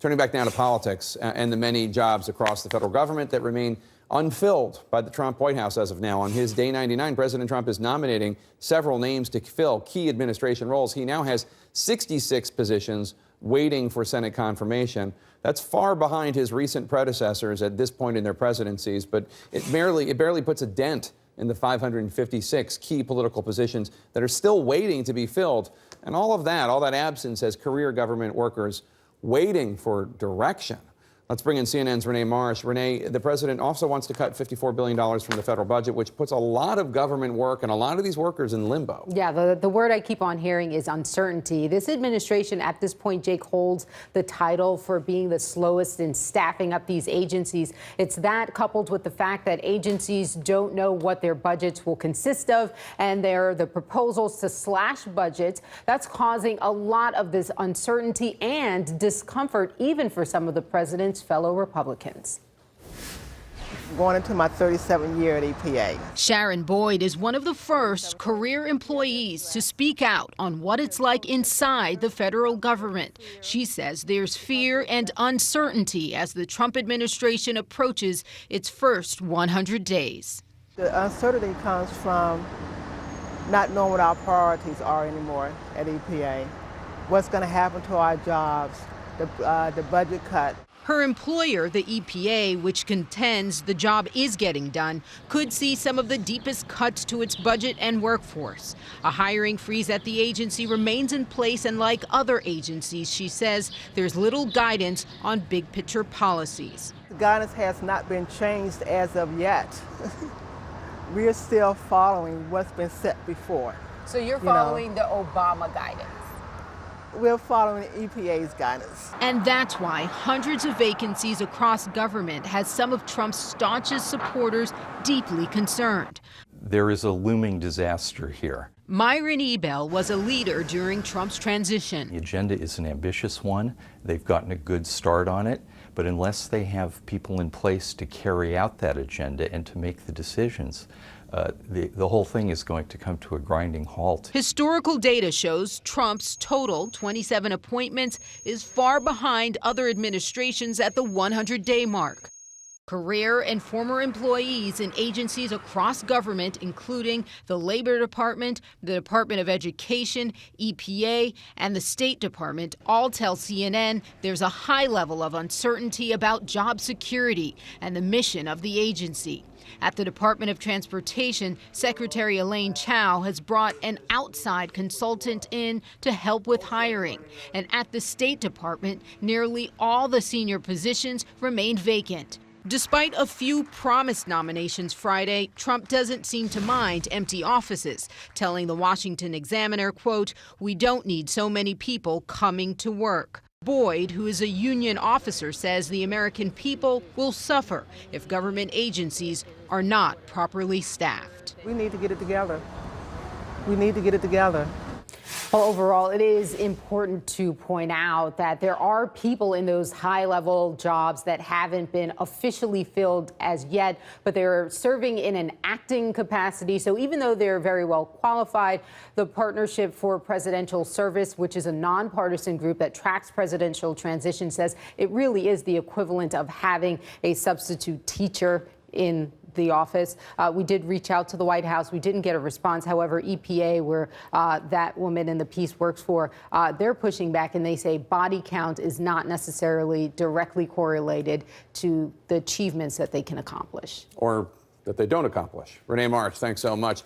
Turning back now to politics and the many jobs across the federal government that remain unfilled by the Trump White House as of now. On his day 99, President Trump is nominating several names to fill key administration roles. He now has 66 positions waiting for Senate confirmation. That's far behind his recent predecessors at this point in their presidencies, but it barely puts a dent in the 556 key political positions that are still waiting to be filled. And all that absence has career government workers waiting for direction. Let's bring in CNN's Renee Marsh. Renee, the president also wants to cut $54 billion from the federal budget, which puts a lot of government work and a lot of these workers in limbo. Yeah, the word I keep on hearing is uncertainty. This administration at this point, Jake, holds the title for being the slowest in staffing up these agencies. It's that coupled with the fact that agencies don't know what their budgets will consist of, and the proposals to slash budgets. That's causing a lot of this uncertainty and discomfort, even for some of the president's fellow Republicans. Going into my 37th year at EPA. Sharon Boyd is one of the first career employees to speak out on what it's like inside the federal government. She says there's fear and uncertainty as the Trump administration approaches its first 100 days. The uncertainty comes from not knowing what our priorities are anymore at EPA. What's going to happen to our jobs, the budget cut. Her employer, the EPA, which contends the job is getting done, could see some of the deepest cuts to its budget and workforce. A hiring freeze at the agency remains in place, and like other agencies, she says there's little guidance on big picture policies. The guidance has not been changed as of yet. We're still following what's been set before. So you're following the Obama guidance? We're following EPA's guidance. And that's why hundreds of vacancies across government has some of Trump's staunchest supporters deeply concerned. There is a looming disaster here. Myron Ebell was a leader during Trump's transition. The agenda is an ambitious one. They've gotten a good start on it. But unless they have people in place to carry out that agenda and to make the decisions, the whole thing is going to come to a grinding halt. Historical data shows Trump's total 27 appointments is far behind other administrations at the 100-day mark. Career and former employees in agencies across government, including the Labor Department, the Department of Education, EPA, and the State Department, all tell CNN there's a high level of uncertainty about job security and the mission of the agency. At the Department of Transportation, Secretary Elaine Chao has brought an outside consultant in to help with hiring. And at the State Department, nearly all the senior positions remain vacant. Despite a few promised nominations Friday, Trump doesn't seem to mind empty offices, telling the Washington Examiner, quote, "We don't need so many people coming to work." Boyd, who is a union officer, says the American people will suffer if government agencies are not properly staffed. We need to get it together. We need to get it together. Well, overall, it is important to point out that there are people in those high-level jobs that haven't been officially filled as yet, but they're serving in an acting capacity. So even though they're very well qualified, the Partnership for Presidential Service, which is a nonpartisan group that tracks presidential transition, says it really is the equivalent of having a substitute teacher in the office. We did reach out to the White House. We didn't get a response. However, EPA, where that woman in the piece works for, they're pushing back, and they say body count is not necessarily directly correlated to the achievements that they can accomplish. Or that they don't accomplish. Renee Marsh, thanks so much.